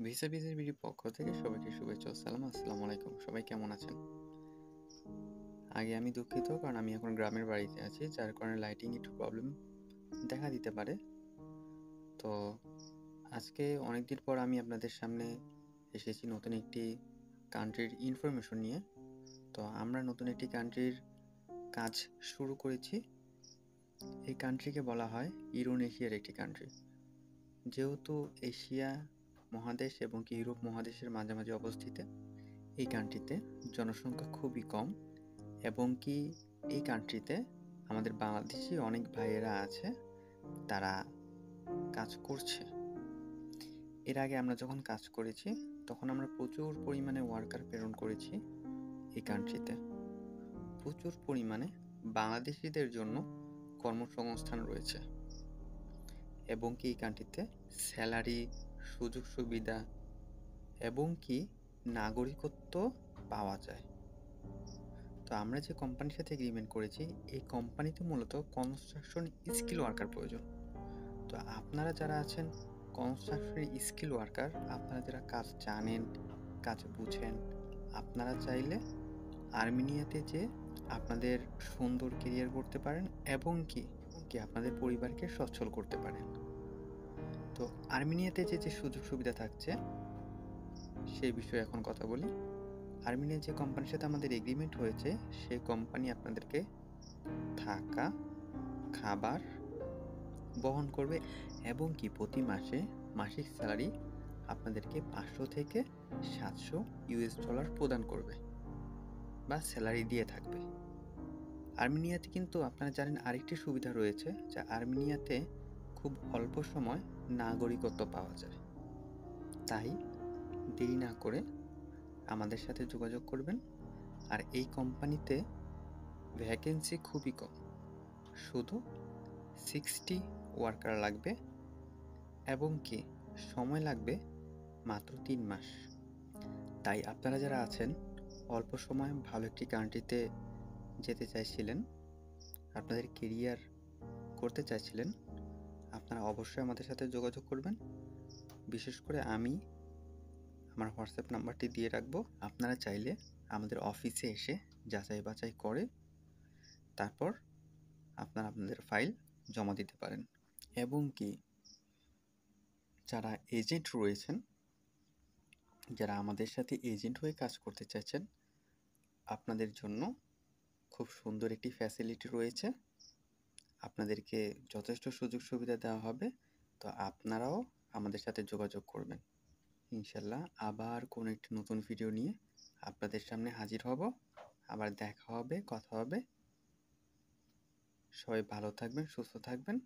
Visa business বিডির পক্ষ থেকে সবাইকে শুভেচ্ছা ও সালাম। আসসালামু আলাইকুম। সবাই কেমন আছেন? আগে আমি দুঃখিত, কারণ আমি এখন গ্রামের বাড়িতে আছি, যার কারণে লাইটিং একটু প্রবলেম দেখা দিতে পারে। তো আজকে অনেকদিন পর আমি আপনাদের সামনে এসেছি নতুন একটি কান্ট্রির ইনফরমেশন নিয়ে। তো আমরা নতুন একটি কান্ট্রির কাজ শুরু করেছি। এই কান্ট্রিকে বলা হয় ইউরোনেশিয়ার একটি কান্ট্রি। যেহেতু এশিয়া মহাদেশ এবং কি ইউরোপ মহাদেশের মাঝামাঝি অবস্থিত, এই কান্ট্রিতে জনসংখ্যা খুবই কম এবং কি এই কান্ট্রিতে আমাদের বাংলাদেশি অনেক ভাইয়েরা আছে, তারা কাজ করছে। এর আগে আমরা যখন কাজ করেছি তখন আমরা প্রচুর পরিমাণে ওয়ার্কার প্রেরণ করেছি এই কান্ট্রিতে। প্রচুর পরিমাণে বাংলাদেশিদের জন্য কর্মসংস্থান রয়েছে এবং কি এই কান্ট্রিতে স্যালারি, সুযোগ সুবিধা এবং কি নাগরিকত্ব পাওয়া যায়। তো আমরা যে কোম্পানির সাথে এগ্রিমেন্ট করেছি, এই কোম্পানিতে মূলত কনস্ট্রাকশন স্কিল ওয়ার্কার প্রয়োজন। তো আপনারা যারা আছেন কনস্ট্রাকশনের স্কিল ওয়ার্কার, আপনারা যারা কাজ জানেন, কাজ বুঝেন, আপনারা চাইলে আর্মেনিয়াতে যে আপনাদের সুন্দর কেরিয়ার করতে পারেন এবং কি আপনাদের পরিবারকে সচ্ছল করতে পারেন। তো আর্মেনিয়াতে যে সুযোগ সুবিধা থাকছে সেই বিষয়ে এখন কথা বলি। আর্মেনিয়ার যে কোম্পানির সাথে আমাদের এগ্রিমেন্ট হয়েছে, সেই কোম্পানি আপনাদেরকে থাকা, খাবার বহন করবে এবং কি প্রতি মাসে মাসিক স্যালারি আপনাদেরকে 500 থেকে 700 ইউএস ডলার প্রদান করবে বা স্যালারি দিয়ে থাকবে। আর্মেনিয়াতে কিন্তু আপনারা জানেন আরেকটি সুবিধা রয়েছে, যে আর্মেনিয়াতে খুব অল্প সময় নাগরিকত্ব পাওয়া যায়। তাই দেরি না করে আমাদের সাথে যোগাযোগ করবেন। আর এই কোম্পানিতে ভ্যাকেন্সি খুবই কম, শুধু 60 ওয়ার্কার লাগবে এবং কি সময় লাগবে মাত্র 3 মাস। তাই আপনারা যারা আছেন অল্প সময় ভালো একটি কান্ট্রিতে যেতে চাইছিলেন, আপনাদের কেরিয়ার করতে চাইছিলেন, আপনারা অবশ্যই আমাদের সাথে যোগাযোগ করবেন। বিশেষ করে আমি আমার হোয়াটসঅ্যাপ নাম্বারটি দিয়ে রাখবো। আপনারা চাইলে আমাদের অফিসে এসে যাচাই বাছাই করে তারপর আপনারা আপনাদের ফাইল জমা দিতে পারেন। এবং কি যারা এজেন্ট রয়েছেন, যারা আমাদের সাথে এজেন্ট হয়ে কাজ করতে চাইছেন, আপনাদের জন্য খুব সুন্দর একটি ফ্যাসিলিটি রয়েছে। আপনাদেরকে যথেষ্ট সুযোগ সুবিধা দেওয়া হবে। তো আপনারাও আমাদের সাথে যোগাযোগ করবেন। ইনশাল্লাহ আবার কোনো একটি নতুন ভিডিও নিয়ে আপনাদের সামনে হাজির হব। আবার দেখা হবে, কথা হবে। সবাই ভালো থাকবেন, সুস্থ থাকবেন,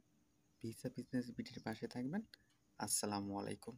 ভিসা বিজনেস বিডির পাশে থাকবেন। আসসালামু আলাইকুম।